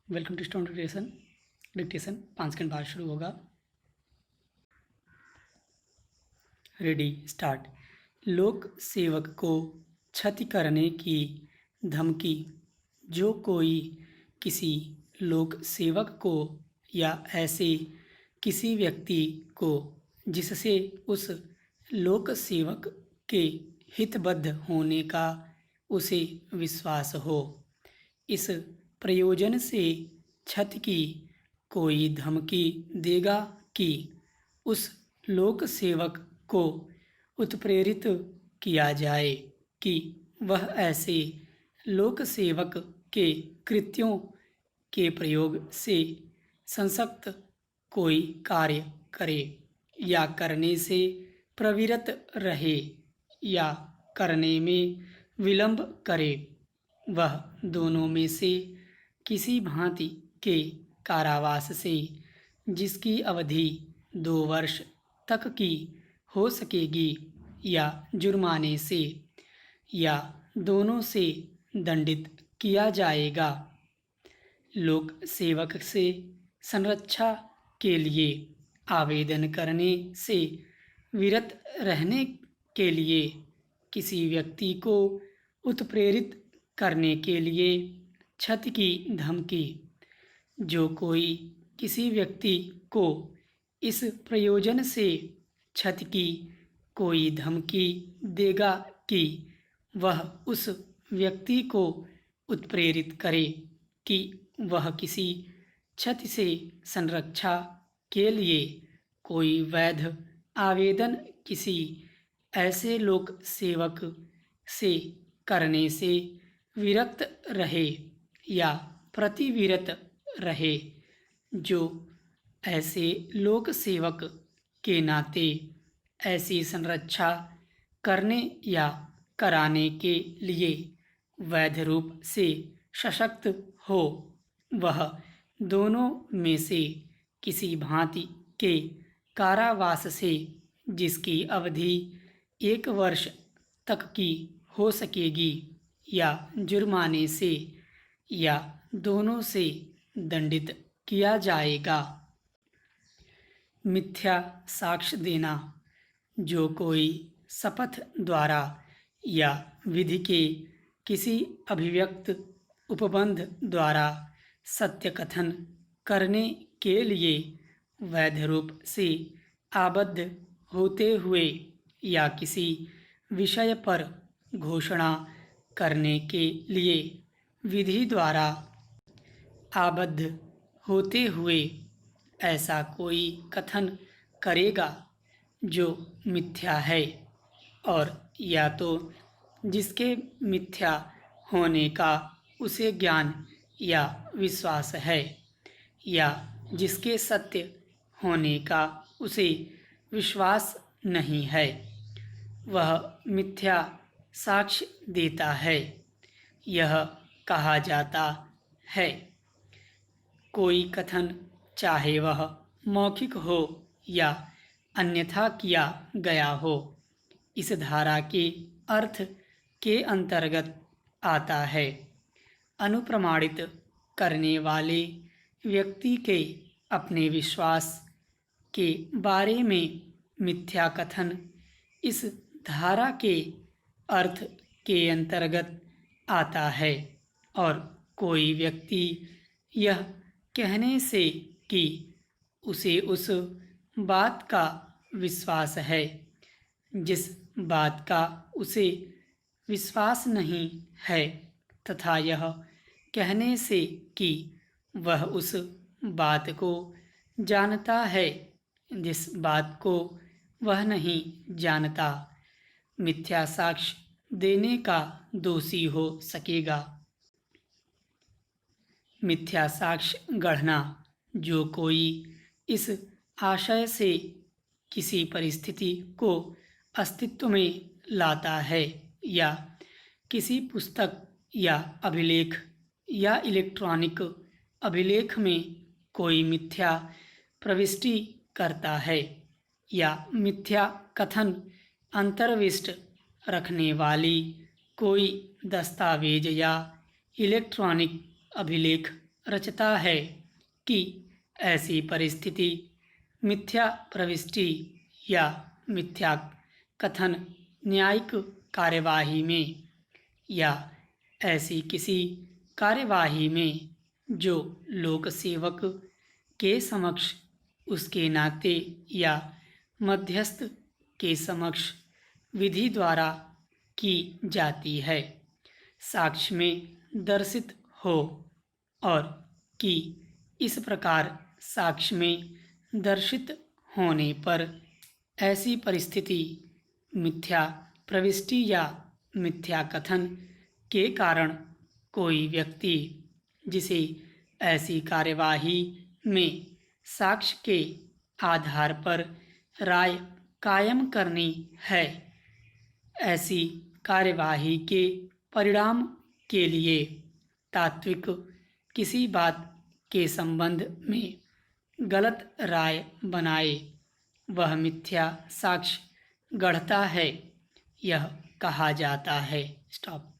Welcome to steno dictation 5 second बाद शुरू होगा। Ready start. लोक सेवक को क्षति करने की धमकी। जो कोई किसी लोक सेवक को या ऐसे किसी व्यक्ति को जिससे उस लोक सेवक के हितबद्ध होने का उसे विश्वास हो, इस प्रयोजन से क्षति की कोई धमकी देगा कि उस लोक सेवक को उत्प्रेरित किया जाए कि वह ऐसे लोक सेवक के कृत्यों के प्रयोग से संसक्त कोई कार्य करे या करने से प्रवृत्त रहे या करने में विलंब करे, वह दोनों में से किसी भांति के कारावास से, जिसकी अवधि 2 वर्ष तक की हो सकेगी, या जुर्माने से, या दोनों से दंडित किया जाएगा। लोक सेवक से संरक्षा के लिए आवेदन करने से विरत रहने के लिए किसी व्यक्ति को उत्प्रेरित करने के लिए क्षति की धमकी। जो कोई किसी व्यक्ति को इस प्रयोजन से क्षति की कोई धमकी देगा कि वह उस व्यक्ति को उत्प्रेरित करे कि वह किसी क्षति से संरक्षा के लिए कोई वैध आवेदन किसी ऐसे लोक सेवक से करने से विरक्त रहे या प्रतिविरत रहे, जो ऐसे लोक सेवक के नाते ऐसी संरक्षा करने या कराने के लिए वैध रूप से सशक्त हो, वह दोनों में से किसी भांति के कारावास से, जिसकी अवधि 1 वर्ष तक की हो सकेगी, या जुर्माने से, या दोनों से दंडित किया जाएगा। मिथ्या साक्ष्य देना। जो कोई शपथ द्वारा या विधि के किसी अभिव्यक्त उपबंध द्वारा सत्य कथन करने के लिए वैध रूप से आबद्ध होते हुए या किसी विषय पर घोषणा करने के लिए विधि द्वारा आबद्ध होते हुए ऐसा कोई कथन करेगा जो मिथ्या है, और या तो जिसके मिथ्या होने का उसे ज्ञान या विश्वास है, या जिसके सत्य होने का उसे विश्वास नहीं है, वह मिथ्या साक्ष्य देता है। यह कहा जाता है, कोई कथन चाहे वह मौखिक हो या अन्यथा किया गया हो, इस धारा के अर्थ के अंतर्गत आता है। अनुप्रमाणित करने वाले व्यक्ति के अपने विश्वास के बारे में मिथ्या कथन इस धारा के अर्थ के अंतर्गत आता है, और कोई व्यक्ति यह कहने से कि उसे उस बात का विश्वास है जिस बात का उसे विश्वास नहीं है, तथा यह कहने से कि वह उस बात को जानता है जिस बात को वह नहीं जानता, मिथ्या साक्ष्य देने का दोषी हो सकेगा। मिथ्या साक्ष्य गढ़ना। जो कोई इस आशय से किसी परिस्थिति को अस्तित्व में लाता है या किसी पुस्तक या अभिलेख या इलेक्ट्रॉनिक अभिलेख में कोई मिथ्या प्रविष्टि करता है या मिथ्या कथन अंतर्विष्ट रखने वाली कोई दस्तावेज या इलेक्ट्रॉनिक अभिलेख रचता है कि ऐसी परिस्थिति मिथ्या प्रविष्टि या मिथ्या कथन न्यायिक कार्यवाही में या ऐसी किसी कार्यवाही में जो लोक सेवक के समक्ष उसके नाते या मध्यस्थ के समक्ष विधि द्वारा की जाती है, साक्ष्य में दर्शित हो, और कि इस प्रकार साक्ष्य में दर्शित होने पर ऐसी परिस्थिति मिथ्या प्रविष्टि या मिथ्या कथन के कारण कोई व्यक्ति जिसे ऐसी कार्यवाही में साक्ष्य के आधार पर राय कायम करनी है, ऐसी कार्यवाही के परिणाम के लिए तात्विक किसी बात के संबंध में गलत राय बनाए, वह मिथ्या साक्ष्य गढ़ता है, यह कहा जाता है। स्टॉप।